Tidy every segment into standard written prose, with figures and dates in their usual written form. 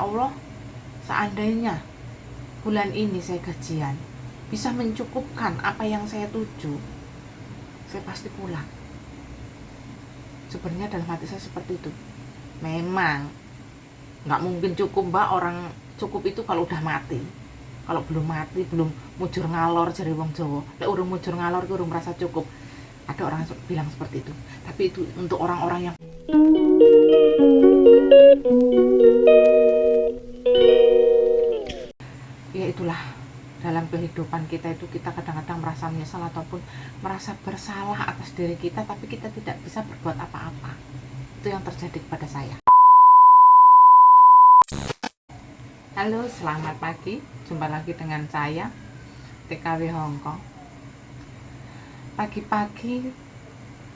Allah, seandainya bulan ini saya gajian bisa mencukupkan apa yang saya tuju, saya pasti pulang. Sebenarnya dalam hati saya seperti itu. Memang nggak mungkin cukup mbak, orang cukup itu kalau udah mati. Kalau belum mati, belum mujur ngalor jari wong Jawa. Lek urung mujur ngalor urung merasa cukup. Ada orang bilang seperti itu. Tapi itu untuk orang-orang yang ya itulah, dalam kehidupan kita itu kita kadang-kadang merasa menyesal ataupun merasa bersalah atas diri kita, tapi kita tidak bisa berbuat apa-apa. Itu yang terjadi kepada saya. Halo, selamat pagi. Jumpa lagi dengan saya, TKW Hongkong. Pagi-pagi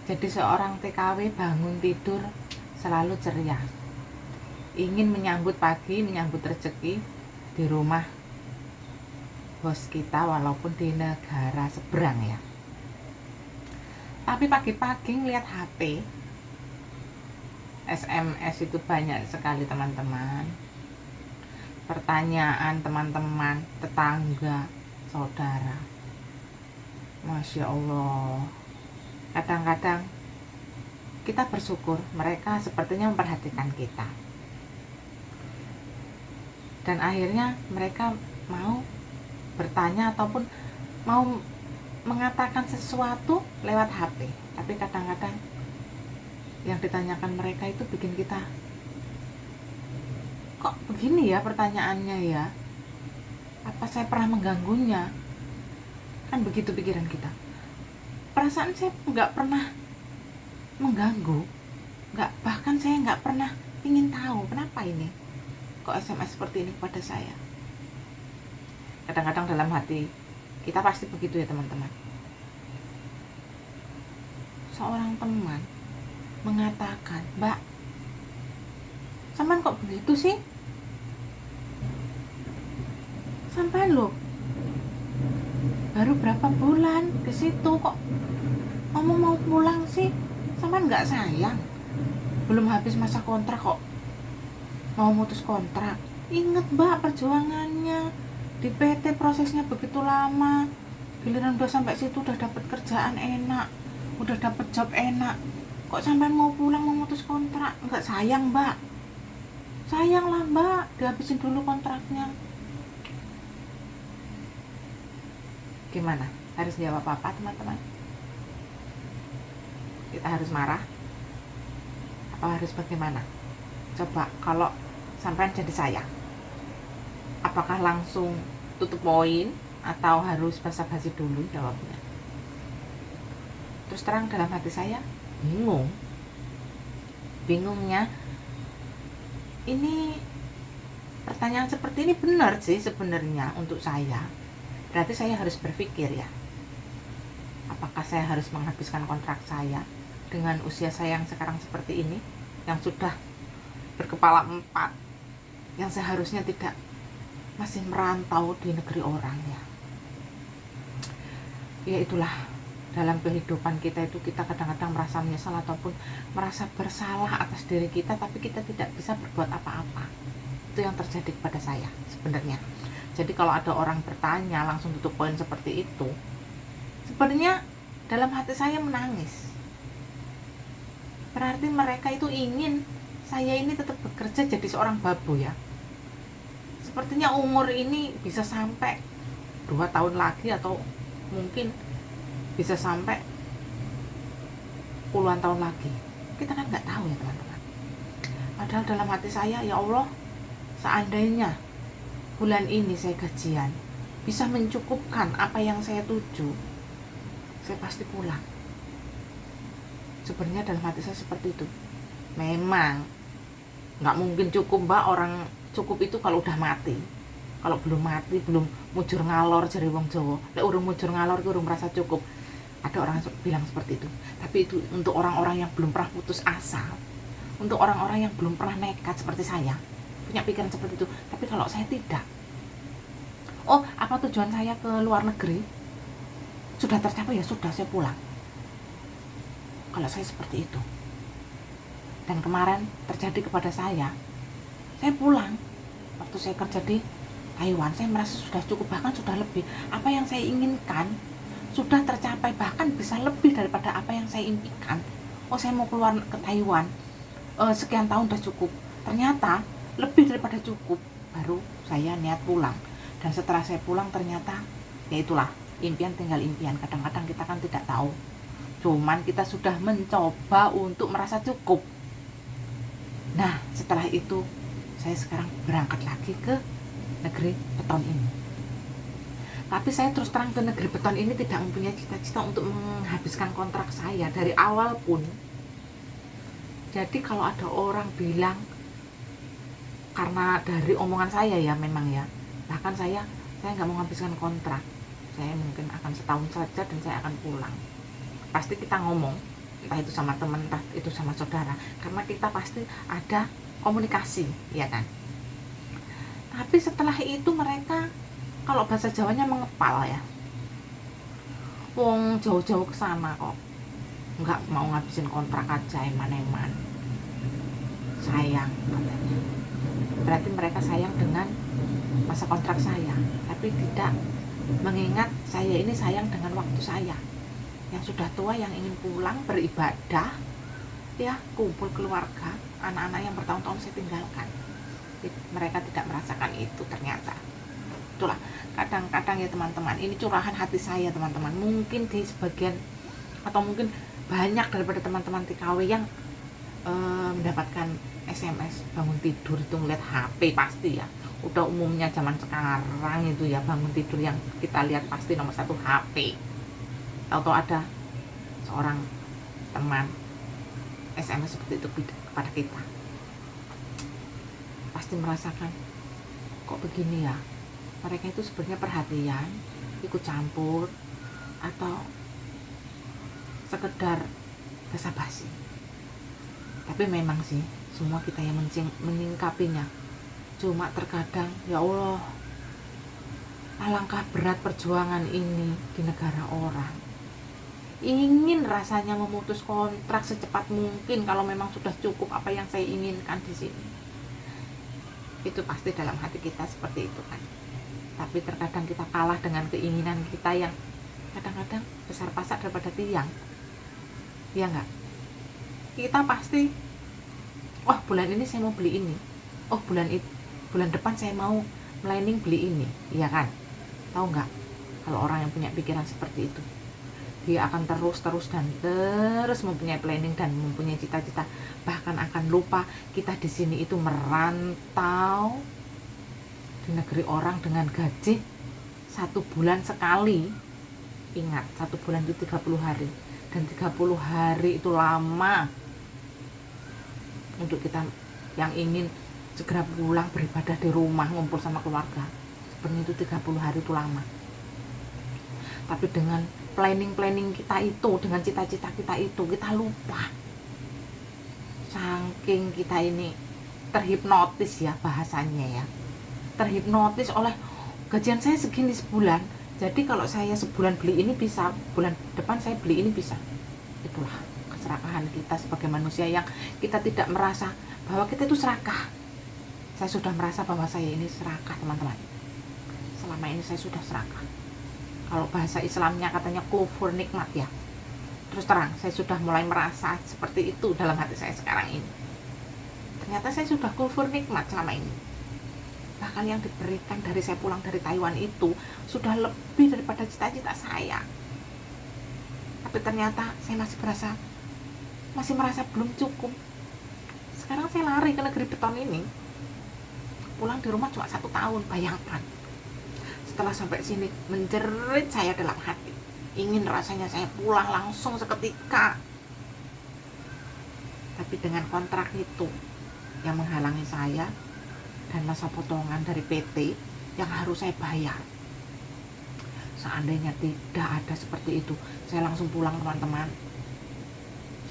jadi seorang TKW bangun tidur selalu ceria. Ingin menyambut pagi, menyambut rezeki di rumah bos kita walaupun di negara seberang ya. Tapi pagi-pagi ngeliat HP, SMS itu banyak sekali teman-teman. Pertanyaan teman-teman, tetangga, saudara. Masya Allah. Kadang-kadang kita bersyukur mereka sepertinya memperhatikan kita. Dan akhirnya mereka mau bertanya ataupun mau mengatakan sesuatu lewat HP. Tapi kadang-kadang yang ditanyakan mereka itu bikin kita, kok begini ya pertanyaannya ya? Apa saya pernah mengganggunya? Kan begitu pikiran kita. Perasaan saya nggak pernah mengganggu, bahkan saya nggak pernah ingin tahu kenapa ini kok SMS seperti ini kepada saya. Kadang-kadang dalam hati kita pasti begitu ya teman-teman. Seorang teman mengatakan, "Mbak, sampean kok begitu sih? Sampean loh baru berapa bulan di situ kok ngomong mau pulang sih? Sampean nggak sayang? Belum habis masa kontrak kok mau mutus kontrak. Ingat mbak, perjuangannya di PT prosesnya begitu lama. Giliran udah sampai situ udah dapet kerjaan enak, udah dapet job enak, kok sampean mau pulang mau mutus kontrak? Nggak sayang mbak? Sayang lah mbak, dihabisin dulu kontraknya." Gimana? Harus jawab apa teman-teman? Kita harus marah? Apa harus bagaimana? Coba kalau sampean jadi saya, apakah langsung tutup poin atau harus basa-basi dulu jawabnya? Terus terang dalam hati saya bingung. Bingungnya ini pertanyaan seperti ini benar sih sebenarnya untuk saya. Berarti saya harus berpikir ya, apakah saya harus menghabiskan kontrak saya dengan usia saya yang sekarang seperti ini, yang sudah berkepala 4, yang seharusnya tidak masih merantau di negeri orang ya. Ya itulah, dalam kehidupan kita itu kita kadang-kadang merasa menyesal ataupun merasa bersalah atas diri kita, tapi kita tidak bisa berbuat apa-apa. Itu yang terjadi kepada saya sebenarnya. Jadi kalau ada orang bertanya langsung tutup poin seperti itu, sebenarnya dalam hati saya menangis. Berarti mereka itu ingin saya ini tetap bekerja jadi seorang babu ya. Sepertinya umur ini bisa sampai 2 tahun lagi atau mungkin bisa sampai puluhan tahun lagi. Kita kan nggak tahu ya teman-teman. Padahal dalam hati saya, ya Allah, seandainya bulan ini saya gajian bisa mencukupkan apa yang saya tuju, saya pasti pulang. Sebenarnya dalam hati saya seperti itu. Memang nggak mungkin cukup mbak, orang cukup itu kalau udah mati. Kalau belum mati, belum mujur ngalor jari wong Jawa. Lek urung mujur ngalor urung merasa cukup. Ada orang bilang seperti itu. Tapi itu untuk orang-orang yang belum pernah putus asa, untuk orang-orang yang belum pernah nekat seperti saya, punya pikiran seperti itu. Tapi kalau saya tidak, oh apa tujuan saya ke luar negeri sudah tercapai ya sudah, saya pulang. Kalau saya seperti itu, dan kemarin terjadi kepada saya pulang. saya kerja di Taiwan, saya merasa sudah cukup, bahkan sudah lebih. Apa yang saya inginkan sudah tercapai, bahkan bisa lebih daripada apa yang saya impikan. Oh, saya mau keluar ke Taiwan, sekian tahun udah cukup. Ternyata lebih daripada cukup. Baru saya niat pulang. Dan setelah saya pulang ternyata ya itulah, impian tinggal impian. Kadang-kadang kita kan tidak tahu, cuman kita sudah mencoba untuk merasa cukup. Nah, setelah itu saya sekarang berangkat lagi ke negeri beton ini. Tapi saya terus terang ke negeri beton ini tidak mempunyai cita-cita untuk menghabiskan kontrak saya dari awal pun. Jadi kalau ada orang bilang, karena dari omongan saya ya memang ya, bahkan saya nggak mau menghabiskan kontrak, saya mungkin akan setahun saja dan saya akan pulang. Pasti kita ngomong, entah itu sama teman, entah itu sama saudara, karena kita pasti ada komunikasi, ya kan. Tapi setelah itu mereka, kalau bahasa Jawanya mengepal ya, wong jauh-jauh ke sana kok nggak mau ngabisin kontrak aja, eman-eman, sayang katanya. Berarti mereka sayang dengan masa kontrak saya, tapi tidak mengingat saya ini sayang dengan waktu saya yang sudah tua, yang ingin pulang beribadah, ya kumpul keluarga, anak-anak yang bertahun-tahun saya tinggalkan. Mereka tidak merasakan itu ternyata. Itulah kadang-kadang ya teman-teman, ini curahan hati saya teman-teman. Mungkin di sebagian atau mungkin banyak daripada teman-teman TKW yang mendapatkan SMS bangun tidur itu ngeliat HP pasti ya. Udah umumnya zaman sekarang itu ya, bangun tidur yang kita lihat pasti nomor satu HP. Atau ada seorang teman SMS seperti itu kepada kita, pasti merasakan kok begini ya. Mereka itu sebenarnya perhatian, ikut campur, atau sekedar basa-basi. Tapi memang sih semua kita yang menyingkapinya. Cuma terkadang ya Allah, alangkah berat perjuangan ini di negara orang. Ingin rasanya memutus kontrak secepat mungkin kalau memang sudah cukup apa yang saya inginkan di sini. Itu pasti dalam hati kita seperti itu kan. Tapi terkadang kita kalah dengan keinginan kita yang kadang-kadang besar pasak daripada tiang. Iya enggak? Kita pasti, oh bulan ini saya mau beli ini, oh bulan depan saya mau planning beli ini, iya kan? Tahu nggak? Kalau orang yang punya pikiran seperti itu, dia akan terus dan terus mempunyai planning dan mempunyai cita-cita, bahkan akan lupa kita di sini itu merantau di negeri orang dengan gaji 1 bulan sekali. Ingat, 1 bulan itu 30 hari, dan 30 hari itu lama untuk kita yang ingin segera pulang beribadah di rumah, ngumpul sama keluarga. Sebenarnya itu 30 hari itu lama. Tapi dengan planning kita itu, dengan cita-cita kita itu, kita lupa. Saking kita ini terhipnotis ya bahasanya ya, terhipnotis oleh gajian saya segini sebulan, jadi kalau saya sebulan beli ini bisa, bulan depan saya beli ini bisa. Itulah keserakahan kita sebagai manusia yang kita tidak merasa bahwa kita itu serakah. Saya sudah merasa bahwa saya ini serakah teman-teman. Selama ini saya sudah serakah. Kalau bahasa Islamnya katanya kufur nikmat ya. Terus terang saya sudah mulai merasa seperti itu dalam hati saya sekarang ini. Ternyata saya sudah kufur nikmat selama ini. Bahkan yang diberikan dari saya pulang dari Taiwan itu sudah lebih daripada cita-cita saya. Tapi ternyata saya masih merasa belum cukup. Sekarang saya lari ke negeri beton ini. Pulang di rumah cuma 1 tahun, bayangkan. Setelah sampai sini menjerit saya dalam hati. Ingin rasanya saya pulang langsung seketika. Tapi dengan kontrak itu yang menghalangi saya, dan masa potongan dari PT yang harus saya bayar. Seandainya tidak ada seperti itu, saya langsung pulang teman-teman.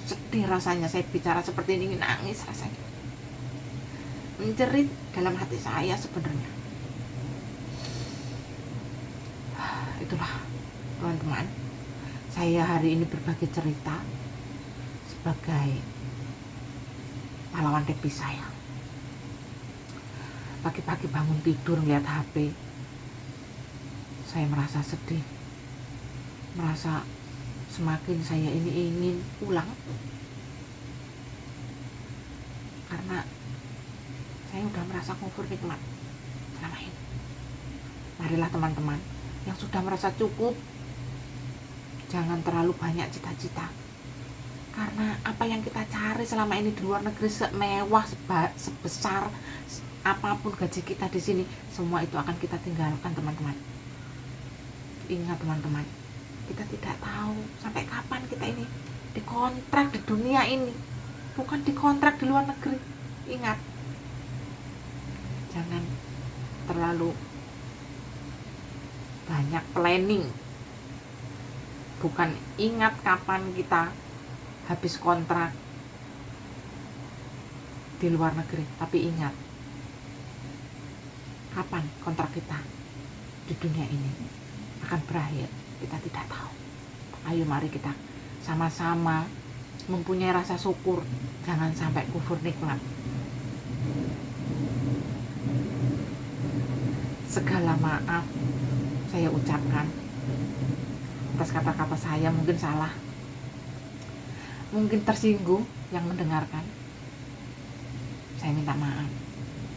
Sedih rasanya, saya bicara seperti ini nangis rasanya. Menjerit dalam hati saya sebenarnya. Itulah teman-teman, saya hari ini berbagi cerita sebagai pahlawan depi saya. pagi-pagi bangun tidur ngeliat HP, saya merasa sedih, merasa semakin saya ini ingin pulang, karena saya udah merasa kufur nikmat selama ini. Marilah teman-teman yang sudah merasa cukup, jangan terlalu banyak cita-cita, karena apa yang kita cari selama ini di luar negeri, semewah, sebesar apapun gaji kita di sini, semua itu akan kita tinggalkan teman-teman. Ingat teman-teman, kita tidak tahu sampai kapan kita ini dikontrak di dunia ini, bukan dikontrak di luar negeri. Ingat, jangan terlalu banyak planning. Bukan ingat kapan kita habis kontrak di luar negeri, tapi ingat kapan kontrak kita di dunia ini akan berakhir. Kita tidak tahu. Ayo mari kita sama-sama mempunyai rasa syukur, jangan sampai kufur nikmat. Segala maaf saya ucapkan atas kata-kata saya, mungkin salah, mungkin tersinggung yang mendengarkan. Saya minta maaf.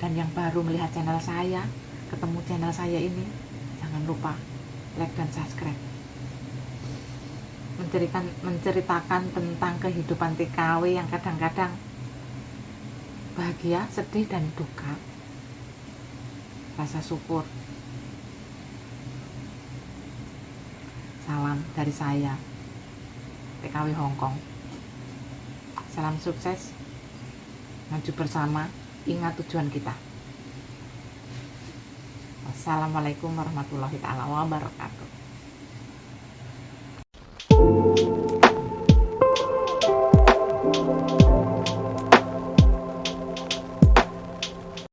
Dan yang baru melihat channel saya, ketemu channel saya ini, jangan lupa like dan subscribe. Menceritakan tentang kehidupan TKW yang kadang-kadang bahagia, sedih, dan duka. Rasa syukur. Salam dari saya, TKW Hongkong. Salam sukses, maju bersama, ingat tujuan kita. Wassalamualaikum warahmatullahi wabarakatuh.